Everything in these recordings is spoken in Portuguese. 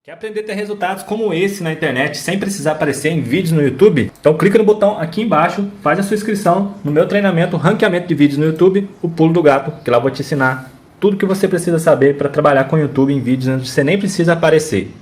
Quer aprender a ter resultados como esse na internet sem precisar aparecer em vídeos no YouTube? Então clica no botão aqui embaixo, faz a sua inscrição no meu treinamento Ranqueamento de Vídeos no YouTube, o Pulo do Gato, que lá eu vou te ensinar tudo que você precisa saber para trabalhar com o YouTube em vídeos onde você nem precisa aparecer.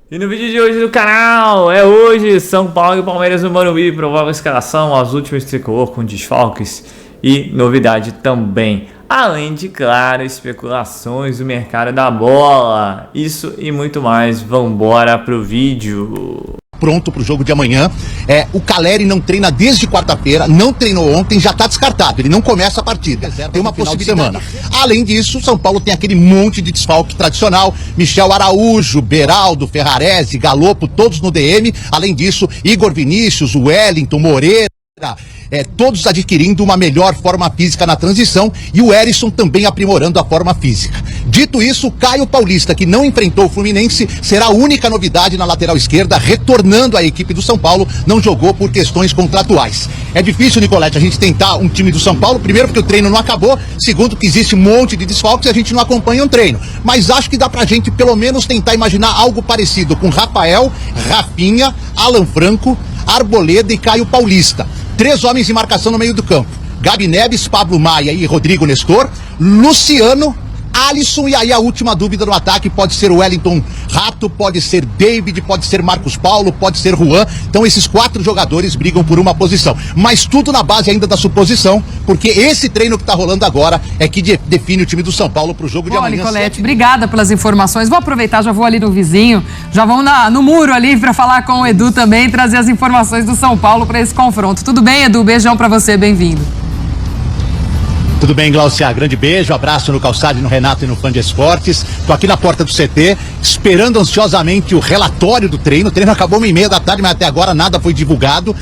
E no vídeo de hoje do canal, hoje São Paulo e Palmeiras no Morumbi, provável escalação, as últimas tricolor com desfalques e novidade também. Além de, claro, especulações do mercado da bola. Isso e muito mais. Vambora pro vídeo. Pronto pro jogo de amanhã. O Caleri não treina desde quarta-feira, não treinou ontem, já tá descartado, ele não começa a partida, tem uma possibilidade. Além disso, São Paulo tem aquele monte de desfalque tradicional, Michel Araújo, Beraldo, Ferrarese, Galopo, todos no DM. Além disso, Igor Vinícius, Wellington, Moreira, todos adquirindo uma melhor forma física na transição, e o Erisson também aprimorando a forma física. Dito isso, Caio Paulista, que não enfrentou o Fluminense, será a única novidade na lateral esquerda, retornando à equipe do São Paulo, não jogou por questões contratuais. É difícil, Nicolete, a gente tentar um time do São Paulo, primeiro porque o treino não acabou, segundo que existe um monte de desfalques e a gente não acompanha um treino. Mas acho que dá pra gente pelo menos tentar imaginar algo parecido com Rafael, Rafinha, Alan Franco, Arboleda e Caio Paulista. 3 homens de marcação no meio do campo. Gabi Neves, Pablo Maia e Rodrigo Nestor, Luciano, Alisson, e aí a última dúvida no ataque pode ser o Wellington Rato, pode ser David, pode ser Marcos Paulo, pode ser Juan. Então esses 4 jogadores brigam por uma posição, mas tudo na base ainda da suposição, porque esse treino que tá rolando agora é que define o time do São Paulo pro jogo de amanhã. Nicolete, obrigada pelas informações. Vou aproveitar, já vou ali no vizinho, já vão no muro ali para falar com o Edu também, trazer as informações do São Paulo para esse confronto. Tudo bem, Edu? Beijão para você, bem-vindo. Tudo bem, Glaucia? Grande beijo, abraço no Calçado, no Renato e no Fã de Esportes. Tô aqui na porta do CT, esperando ansiosamente o relatório do treino. O treino acabou 1h30 da tarde, mas até agora nada foi divulgado.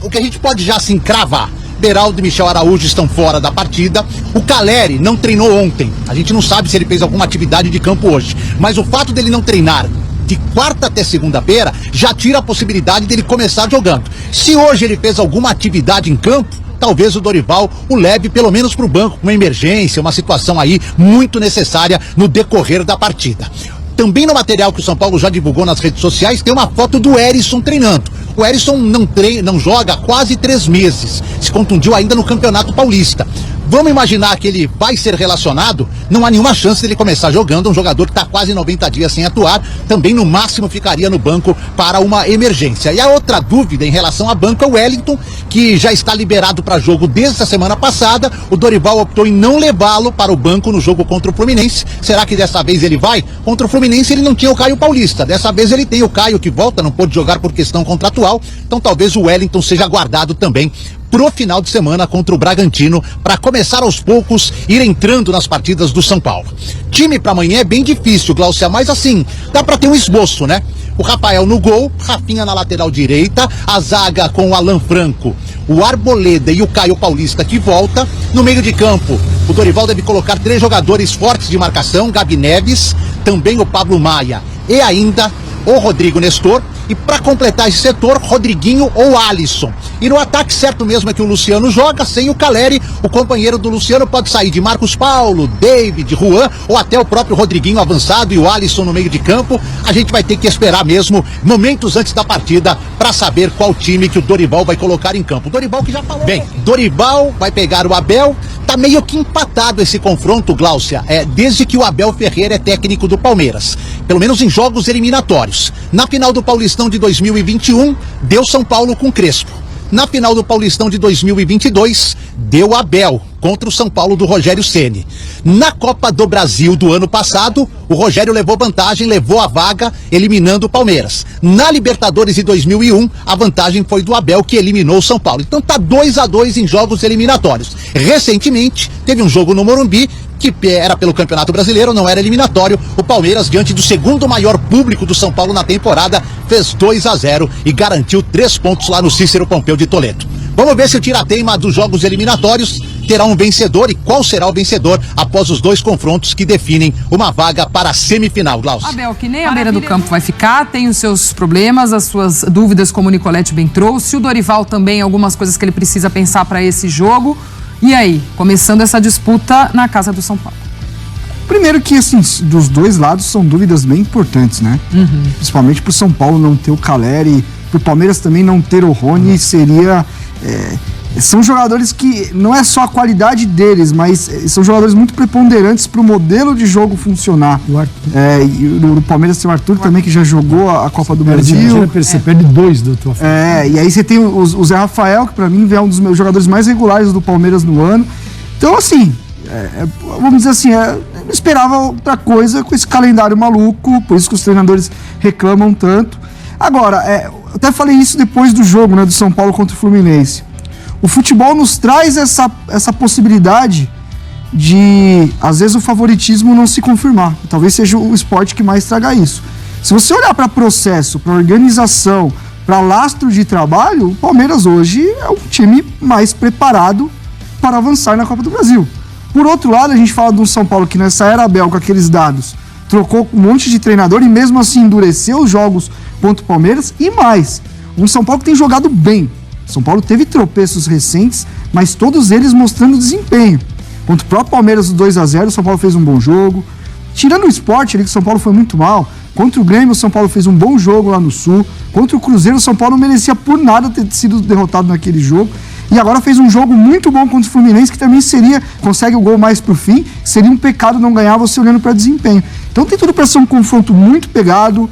O que a gente pode já assim cravar: Beraldo e Michel Araújo estão fora da partida. O Caleri não treinou ontem. A gente não sabe se ele fez alguma atividade de campo hoje. Mas o fato dele não treinar de quarta até segunda-feira já tira a possibilidade dele começar jogando. Se hoje ele fez alguma atividade em campo, talvez o Dorival o leve pelo menos para o banco, uma emergência, uma situação aí muito necessária no decorrer da partida. Também no material que o São Paulo já divulgou nas redes sociais tem uma foto do Erisson treinando. O Erisson não joga há quase 3 meses, se contundiu ainda no Campeonato Paulista. Vamos imaginar que ele vai ser relacionado, não há nenhuma chance dele começar jogando. Um jogador que está quase 90 dias sem atuar, também no máximo ficaria no banco para uma emergência. E a outra dúvida em relação à banca é o Wellington, que já está liberado para jogo desde a semana passada. O Dorival optou em não levá-lo para o banco no jogo contra o Fluminense. Será que dessa vez ele vai? Contra o Fluminense ele não tinha o Caio Paulista, dessa vez ele tem o Caio que volta, não pôde jogar por questão contratual, então talvez o Wellington seja guardado também pro final de semana contra o Bragantino, para começar aos poucos ir entrando nas partidas do São Paulo. Time para amanhã é bem difícil, Glaucia, mas assim, dá para ter um esboço, né? O Rafael no gol, Rafinha na lateral direita, a zaga com o Alan Franco, o Arboleda e o Caio Paulista que volta. No meio de campo, o Dorival deve colocar 3 jogadores fortes de marcação, Gabi Neves, também o Pablo Maia e ainda o Rodrigo Nestor. E para completar esse setor, Rodriguinho ou Alisson. E no ataque, certo mesmo é que o Luciano joga, sem o Caleri. O companheiro do Luciano pode sair de Marcos Paulo, David, Juan, ou até o próprio Rodriguinho avançado e o Alisson no meio de campo. A gente vai ter que esperar mesmo momentos antes da partida para saber qual time que o Dorival vai colocar em campo. Dorival que já falou. Bem, Dorival vai pegar o Abel. Tá meio que empatado esse confronto, Glaucia, desde que o Abel Ferreira é técnico do Palmeiras, pelo menos em jogos eliminatórios. Na final do Paulistão de 2021, deu São Paulo com Crespo. Na final do Paulistão de 2022, deu Abel contra o São Paulo do Rogério Ceni. Na Copa do Brasil do ano passado, o Rogério levou vantagem, levou a vaga, eliminando o Palmeiras. Na Libertadores de 2001, a vantagem foi do Abel, que eliminou o São Paulo. Então tá 2-2 em jogos eliminatórios. Recentemente, teve um jogo no Morumbi, que era pelo Campeonato Brasileiro, não era eliminatório. O Palmeiras, diante do segundo maior público do São Paulo na temporada, fez 2-0 e garantiu 3 pontos lá no Cícero Pompeu de Toledo. Vamos ver se o tira-teima dos jogos eliminatórios terá um vencedor e qual será o vencedor após os 2 confrontos que definem uma vaga para a semifinal, Glaucia. Abel, que nem a beira do campo vai ficar, tem os seus problemas, as suas dúvidas, como o Nicolete bem trouxe. O Dorival também, algumas coisas que ele precisa pensar para esse jogo. E aí, começando essa disputa na casa do São Paulo. Primeiro que, assim, dos dois lados são dúvidas bem importantes, né? Principalmente pro São Paulo não ter o Calleri, pro Palmeiras também não ter o Rony, seria... são jogadores que não é só a qualidade deles, mas são jogadores muito preponderantes pro modelo de jogo funcionar. E no Palmeiras tem o Arthur também, que já jogou a Copa do Brasil. Você perde 2 da tua frente. E aí você tem o Zé Rafael, que pra mim é um dos meus jogadores mais regulares do Palmeiras no ano. Então, assim, vamos dizer assim, eu não esperava outra coisa com esse calendário maluco, por isso que os treinadores reclamam tanto. Agora, eu até falei isso depois do jogo, né, do São Paulo contra o Fluminense. O futebol nos traz essa possibilidade de, às vezes, o favoritismo não se confirmar. Talvez seja o esporte que mais traga isso. Se você olhar para processo, para organização, para lastro de trabalho, o Palmeiras hoje é o time mais preparado para avançar na Copa do Brasil. Por outro lado, a gente fala de um São Paulo que nessa era Abel, com aqueles dados, trocou um monte de treinador e mesmo assim endureceu os jogos contra o Palmeiras e mais. Um São Paulo que tem jogado bem. São Paulo teve tropeços recentes, mas todos eles mostrando desempenho. Contra o próprio Palmeiras, 2-0, o São Paulo fez um bom jogo. Tirando o Sport, ali que o São Paulo foi muito mal. Contra o Grêmio, o São Paulo fez um bom jogo lá no Sul. Contra o Cruzeiro, o São Paulo não merecia por nada ter sido derrotado naquele jogo. E agora fez um jogo muito bom contra o Fluminense, que também consegue o gol mais pro fim. Seria um pecado não ganhar você olhando para desempenho. Então tem tudo para ser um confronto muito pegado.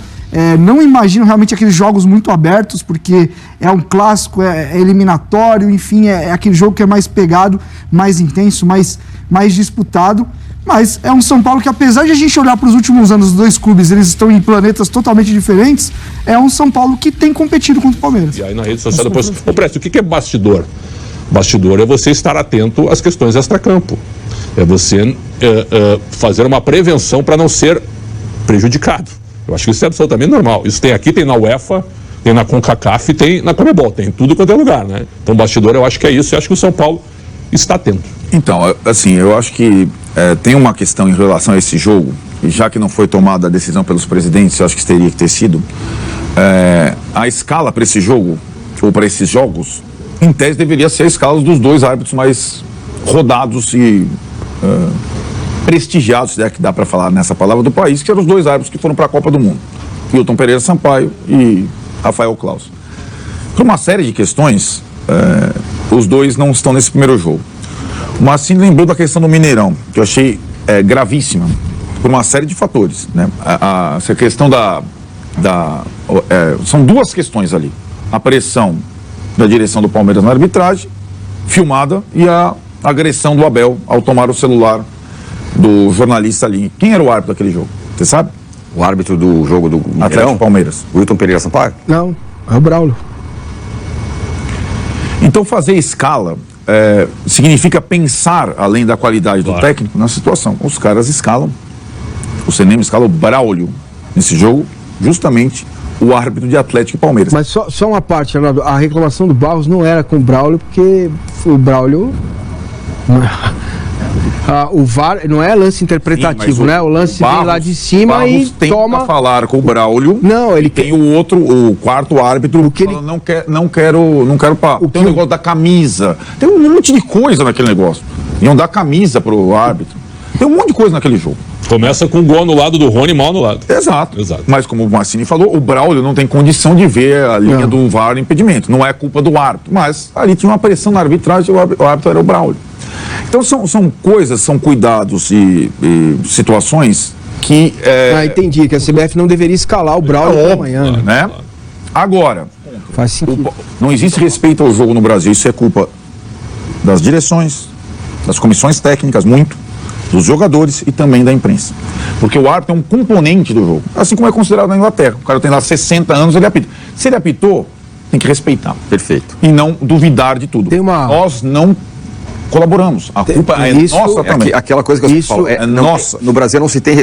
Não imagino realmente aqueles jogos muito abertos, porque é um clássico, é eliminatório, enfim, é aquele jogo que é mais pegado, mais intenso, mais disputado. Mas é um São Paulo que, apesar de a gente olhar para os últimos anos, os dois clubes, eles estão em planetas totalmente diferentes, é um São Paulo que tem competido contra o Palmeiras. E aí na rede social depois... Presto, o que é bastidor? Bastidor é você estar atento às questões extracampo. É você fazer uma prevenção para não ser prejudicado. Eu acho que isso é absolutamente normal. Isso tem aqui, tem na UEFA, tem na CONCACAF, tem na Conmebol, tem tudo quanto é lugar, né? Então, bastidor, eu acho que é isso, eu acho que o São Paulo está atento. Então, assim, eu acho que tem uma questão em relação a esse jogo, e já que não foi tomada a decisão pelos presidentes, eu acho que teria que ter sido, a escala para esse jogo, ou para esses jogos, em tese deveria ser a escala dos dois árbitros mais rodados e prestigiados, se é que dá para falar nessa palavra, do país, que eram os dois árbitros que foram para a Copa do Mundo, Hilton Pereira Sampaio e Rafael Claus. Por uma série de questões, os dois não estão nesse primeiro jogo. O Marcinho lembrou da questão do Mineirão, que eu achei gravíssima, por uma série de fatores, né? Essa questão são duas questões ali. A pressão da direção do Palmeiras na arbitragem, filmada, e a agressão do Abel ao tomar o celular do jornalista ali. Quem era o árbitro daquele jogo? Você sabe? O árbitro do jogo do Atlético Palmeiras. O Hilton Pereira Sampaio? Não, é o Braulio. Então fazer escala significa pensar além da qualidade do técnico na situação. Os caras escalam, o cinema escala o Braulio nesse jogo, justamente o árbitro de Atlético e Palmeiras. Mas só uma parte, Arnaldo, a reclamação do Barros não era com o Braulio, porque o Braulio... o VAR não é lance interpretativo, né? O lance vem lá de cima e toma... falar com o Braulio. Não, ele tem o quarto árbitro que fala, não quero papo. Tem o negócio da camisa. Tem um monte de coisa naquele negócio. Iam dar camisa pro árbitro. Tem um monte de coisa naquele jogo. Começa com o gol anulado do Rony, mal anulado. Exato. Mas como o Marcini falou, o Braulio não tem condição de ver a linha do VAR no impedimento. Não é culpa do árbitro. Mas ali tinha uma pressão na arbitragem e o árbitro era o Braulio. Então são coisas, são cuidados e situações que... entendi, que a CBF não deveria escalar o Braulio amanhã. Né? Agora, faz sentido. Não existe respeito ao jogo no Brasil. Isso é culpa das direções, das comissões técnicas, muito, dos jogadores e também da imprensa. Porque o árbitro é um componente do jogo. Assim como é considerado na Inglaterra. O cara tem lá 60 anos, ele apita. Se ele apitou, tem que respeitar. Perfeito. E não duvidar de tudo. Nós não colaboramos. A culpa é nossa também. Aquela coisa que eu falo. Nossa. No Brasil não se tem...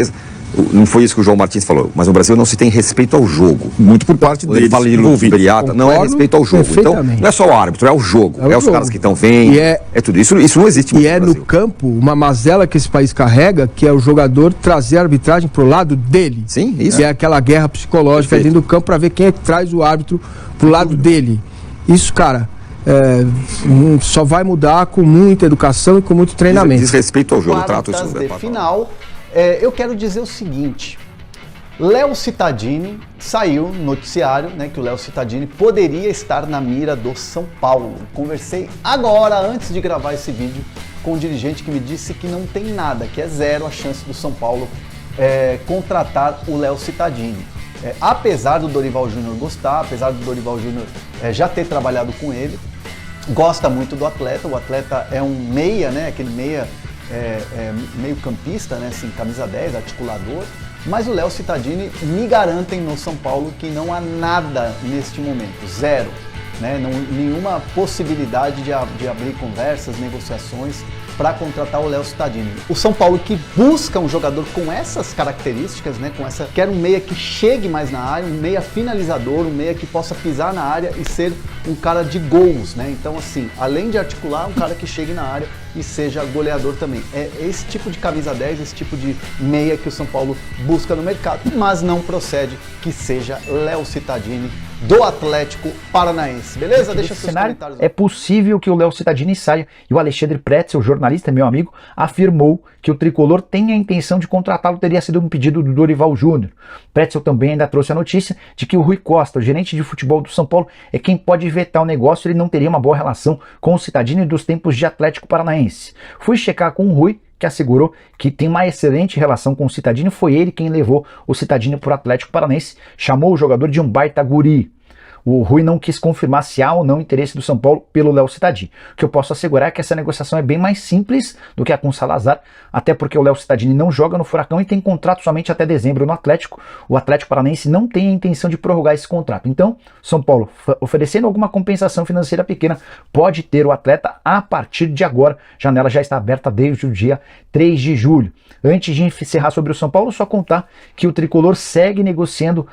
Não foi isso que o João Martins falou, mas no Brasil não se tem respeito ao jogo. Muito por parte deles. Fala de Luberiata, não é respeito ao jogo. Então, não é só o árbitro, é o jogo. É os caras que estão vendo, é tudo. Isso não existe muito no Brasil. No campo, uma mazela que esse país carrega, que é o jogador trazer a arbitragem pro lado dele. Sim, isso. E é aquela guerra psicológica dentro do campo para ver quem é que traz o árbitro pro lado dele. Isso, cara... só vai mudar com muita educação e com muito treinamento. Diz respeito ao jogo, trato isso. Final, eu quero dizer o seguinte. Léo Cittadini saiu no noticiário, né, que o Léo Cittadini poderia estar na mira do São Paulo. Conversei agora, antes de gravar esse vídeo, com um dirigente que me disse que não tem nada, que é zero a chance do São Paulo contratar o Léo Cittadini. Apesar do Dorival Júnior gostar, apesar do Dorival Júnior já ter trabalhado com ele, gosta muito do atleta. O atleta é um meia, né, aquele meia meio campista, né, assim, camisa 10, articulador. Mas o Léo Cittadini me garantem no São Paulo que não há nada neste momento, zero, né? Nenhuma possibilidade de abrir conversas, negociações para contratar o Léo Cittadini. O São Paulo que busca um jogador com essas características, né? Quer um meia que chegue mais na área, um meia finalizador, um meia que possa pisar na área e ser um cara de gols, né? Então, assim, além de articular, um cara que chegue na área e seja goleador também. É esse tipo de camisa 10, esse tipo de meia que o São Paulo busca no mercado, mas não procede que seja Léo Cittadini do Atlético Paranaense. Beleza? Deixa seus comentários. É possível que o Léo Cittadini saia, e o Alexandre Pretzel, jornalista, meu amigo, afirmou que o tricolor tem a intenção de contratá-lo, teria sido um pedido do Dorival Júnior. Pretzel também ainda trouxe a notícia de que o Rui Costa, o gerente de futebol do São Paulo, é quem pode vetar o negócio. Ele não teria uma boa relação com o Cittadini dos tempos de Atlético Paranaense. Fui checar com o Rui, que assegurou que tem uma excelente relação com o Cittadini. Foi ele quem levou o Cittadini para o Atlético Paranaense, chamou o jogador de um baita guri. O Rui não quis confirmar se há ou não interesse do São Paulo pelo Léo Cittadini. O que eu posso assegurar é que essa negociação é bem mais simples do que a com o Salazar, até porque o Léo Cittadini não joga no Furacão e tem contrato somente até dezembro no Atlético. O Atlético Paranaense não tem a intenção de prorrogar esse contrato. Então, São Paulo, oferecendo alguma compensação financeira pequena, pode ter o atleta a partir de agora. A janela já está aberta desde o dia 3 de julho. Antes de encerrar sobre o São Paulo, só contar que o tricolor segue negociando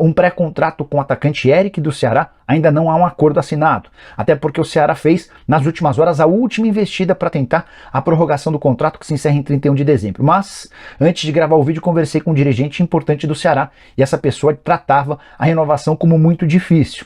um pré-contrato com o atacante Eric do Ceará. Ainda não há um acordo assinado, até porque o Ceará fez, nas últimas horas, a última investida para tentar a prorrogação do contrato, que se encerra em 31 de dezembro. Mas, antes de gravar o vídeo, conversei com um dirigente importante do Ceará, e essa pessoa tratava a renovação como muito difícil.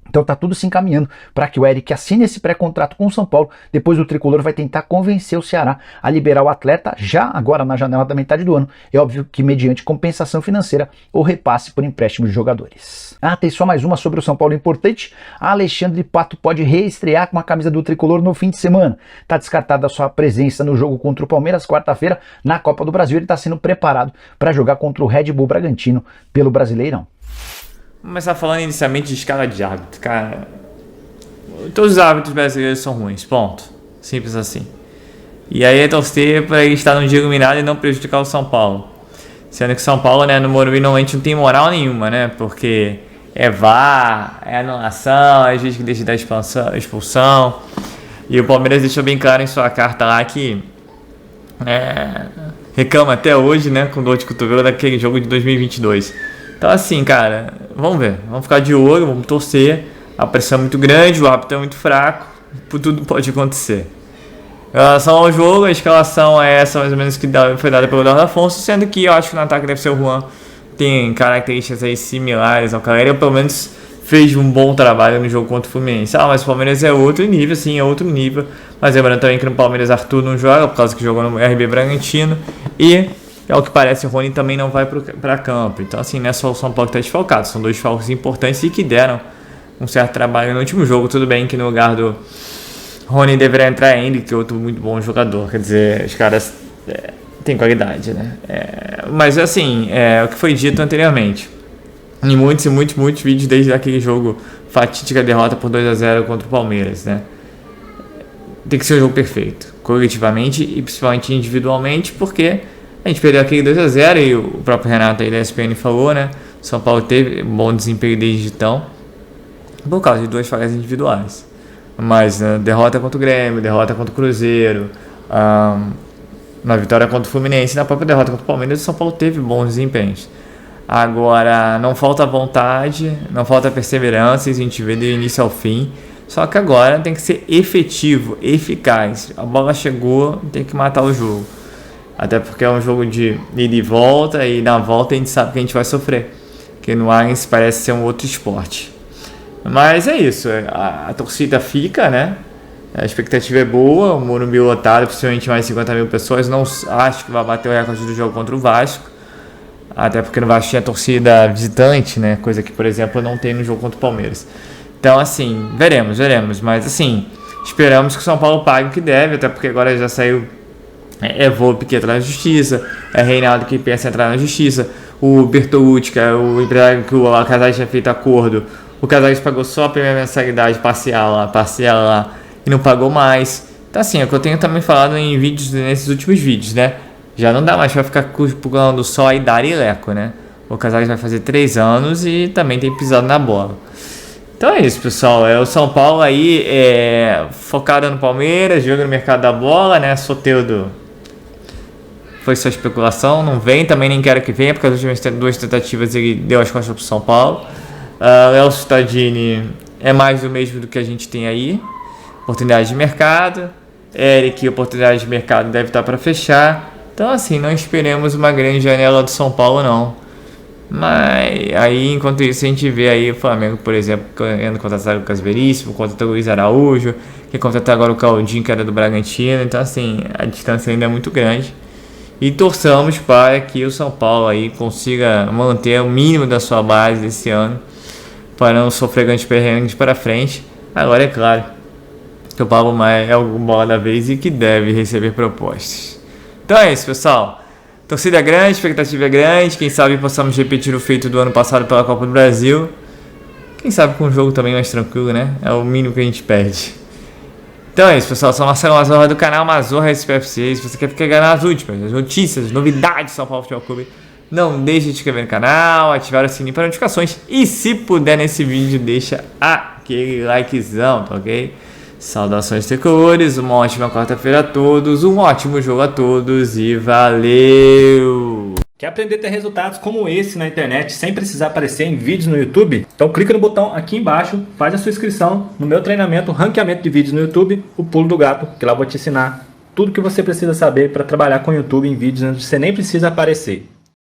Então tá tudo se encaminhando para que o Eric assine esse pré-contrato com o São Paulo. Depois o tricolor vai tentar convencer o Ceará a liberar o atleta já agora na janela da metade do ano. É óbvio que mediante compensação financeira ou repasse por empréstimo de jogadores. Tem só mais uma sobre o São Paulo importante. Alexandre Pato pode reestrear com a camisa do tricolor no fim de semana. Tá descartada a sua presença no jogo contra o Palmeiras quarta-feira na Copa do Brasil. Ele está sendo preparado para jogar contra o Red Bull Bragantino pelo Brasileirão. Vamos começar falando inicialmente de escala de árbitro, cara. Todos os árbitros brasileiros são ruins, ponto. Simples assim. E aí é torcer para ele estar num dia iluminado e não prejudicar o São Paulo. Sendo que o São Paulo, né, no Morumbi normalmente não tem moral nenhuma, né? Porque é VAR, é anulação, é gente que deixa da expulsão. E o Palmeiras deixou bem claro em sua carta lá que reclama até hoje, né, com dor de cotovelo daquele jogo de 2022. Então assim, cara, vamos ver, vamos ficar de olho, vamos torcer. A pressão é muito grande, o árbitro é muito fraco, tudo pode acontecer. Em relação ao jogo, a escalação é essa mais ou menos que foi dada pelo Eduardo Afonso, sendo que eu acho que no ataque deve ser o Juan, tem características aí similares ao Calera, pelo menos fez um bom trabalho no jogo contra o Fluminense. Mas o Palmeiras é outro nível, sim, é outro nível. Mas lembrando também que no Palmeiras Arthur não joga, por causa que jogou no RB Bragantino, e ao que parece o Rony também não vai para campo. Então assim, não é só o São Paulo que está desfalcado, são dois desfalques importantes e que deram um certo trabalho no último jogo. Tudo bem que no lugar do Rony deveria entrar Henry, que é outro muito bom jogador, quer dizer, os caras têm qualidade, né? Mas assim, o que foi dito anteriormente, em muitos vídeos desde aquele jogo fatídica derrota por 2-0 contra o Palmeiras, né? Tem que ser um jogo perfeito, coletivamente e principalmente individualmente, porque a gente perdeu aquele 2-0 e o próprio Renato aí da ESPN falou, né? São Paulo teve um bom desempenho desde então, por causa de duas falhas individuais. Mas derrota contra o Grêmio, derrota contra o Cruzeiro, na vitória contra o Fluminense, na própria derrota contra o Palmeiras, o São Paulo teve bons desempenhos. Agora, não falta vontade, não falta perseverança, isso a gente vê do início ao fim. Só que agora tem que ser efetivo, eficaz. A bola chegou, tem que matar o jogo. Até porque é um jogo de ida e volta, e na volta a gente sabe que a gente vai sofrer. Porque no Allianz parece ser um outro esporte. Mas é isso, a torcida fica, né? A expectativa é boa, o Morumbi lotado, possivelmente mais 50 mil pessoas. Não acho que vai bater o recorde do jogo contra o Vasco, até porque no Vasco tinha torcida visitante, né? Coisa que, por exemplo, não tem no jogo contra o Palmeiras. Então, assim, veremos. Mas, assim, esperamos que o São Paulo pague o que deve, até porque agora já saiu Volpe que entra na justiça, Reinaldo que pensa em entrar na justiça, o Bertolucci, que é o empresário que o Casares tinha feito acordo. O Casares pagou só a primeira mensalidade parcial lá, e não pagou mais. Então, assim, é o que eu tenho também falado em vídeos, nesses últimos vídeos, né? Já não dá mais pra ficar pulando só a idade e leco, né? O Casares vai fazer 3 anos e também tem pisado na bola. Então é isso, pessoal. É o São Paulo aí focado no Palmeiras, jogo no mercado da bola, né? Soteldo foi só especulação, não vem, também nem quero que venha, porque as últimas 2 tentativas ele deu as costas pro São Paulo. Léo Cittadini é mais do mesmo do que a gente tem aí. Oportunidade de mercado. Eric, oportunidade de mercado deve estar para fechar. Então, assim, não esperemos uma grande janela do São Paulo, não. Mas aí, enquanto isso, a gente vê aí o Flamengo, por exemplo, querendo contratar o Lucas Veríssimo, contratar o Luiz Araújo, que contratar agora o Claudinho, que era do Bragantino. Então, assim, a distância ainda é muito grande. E torçamos para que o São Paulo aí consiga manter o mínimo da sua base esse ano, para não sofrer grandes perrengues para frente. Agora, é claro que o Pablo Maia é o bola da vez e que deve receber propostas. Então é isso, pessoal. Torcida é grande, expectativa é grande. Quem sabe possamos repetir o feito do ano passado pela Copa do Brasil. Quem sabe com um jogo também mais tranquilo, né? É o mínimo que a gente perde. Então é isso, pessoal. Sou Marcelo Mazorra do canal Mazorra SPFC. Se você quer ficar ganhando as últimas, as notícias, as novidades do São Paulo Futebol Clube, não deixe de se inscrever no canal, ativar o sininho para notificações. E se puder nesse vídeo, deixa aquele likezão, tá ok? Saudações tricolores, uma ótima quarta-feira a todos, um ótimo jogo a todos e valeu! Quer aprender a ter resultados como esse na internet sem precisar aparecer em vídeos no YouTube? Então clica no botão aqui embaixo, faz a sua inscrição no meu treinamento Ranqueamento de Vídeos no YouTube, o Pulo do Gato, que lá eu vou te ensinar tudo que você precisa saber para trabalhar com o YouTube em vídeos onde você nem precisa aparecer.